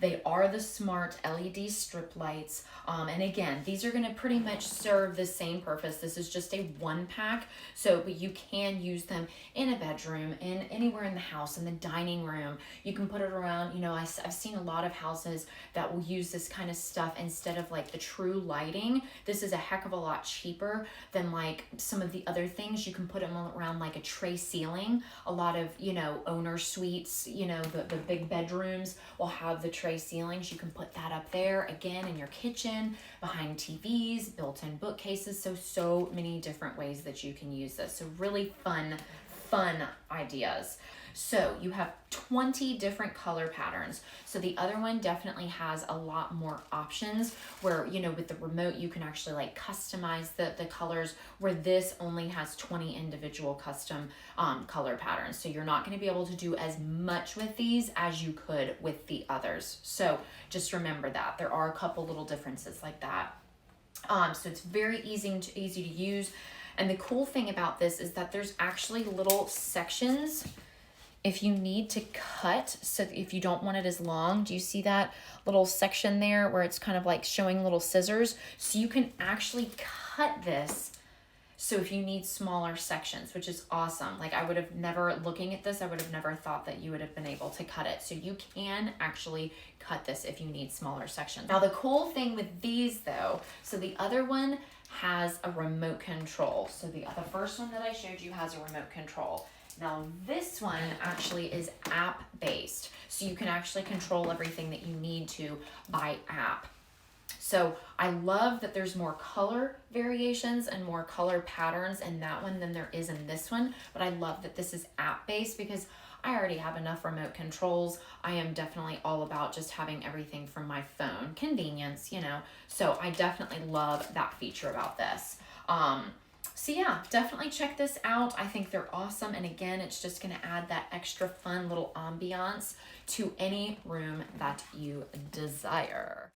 They are the smart LED strip lights. And again, these are gonna pretty much serve the same purpose. This is just a 1-pack, but you can use them in a bedroom, in anywhere in the house, in the dining room. You can put it around, I've seen a lot of houses that will use this kind of stuff instead of like the true lighting. This is a heck of a lot cheaper than like some of the other things. You can put them around like a tray ceiling. A lot of, owner suites, the big bedrooms will have the tray ceilings. You can put that up there, again, in your kitchen, behind TVs, built-in bookcases. So many different ways that you can use this. So really fun ideas. So you have 20 different color patterns. So the other one definitely has a lot more options where, with the remote, you can actually like customize the colors, where this only has 20 individual custom color patterns. So you're not going to be able to do as much with these as you could with the others. So just remember that there are a couple little differences like that. So it's very easy to use. And the cool thing about this is that there's actually little sections if you need to cut. So if you don't want it as long, do you see that little section there where it's kind of like showing little scissors? So you can actually cut this. So if you need smaller sections, which is awesome. Like I would have never, looking at this, I would have never thought that you would have been able to cut it. So you can actually cut this if you need smaller sections. Now the cool thing with these though, so the other one has a remote control. So the first one that I showed you has a remote control. Now this one actually is app-based. So you can actually control everything that you need to by app. So I love that there's more color variations and more color patterns in that one than there is in this one. But I love that this is app-based because I already have enough remote controls. I am definitely all about just having everything from my phone. Convenience, So I definitely love that feature about this. So yeah, definitely check this out. I think they're awesome. And again, it's just gonna add that extra fun little ambiance to any room that you desire.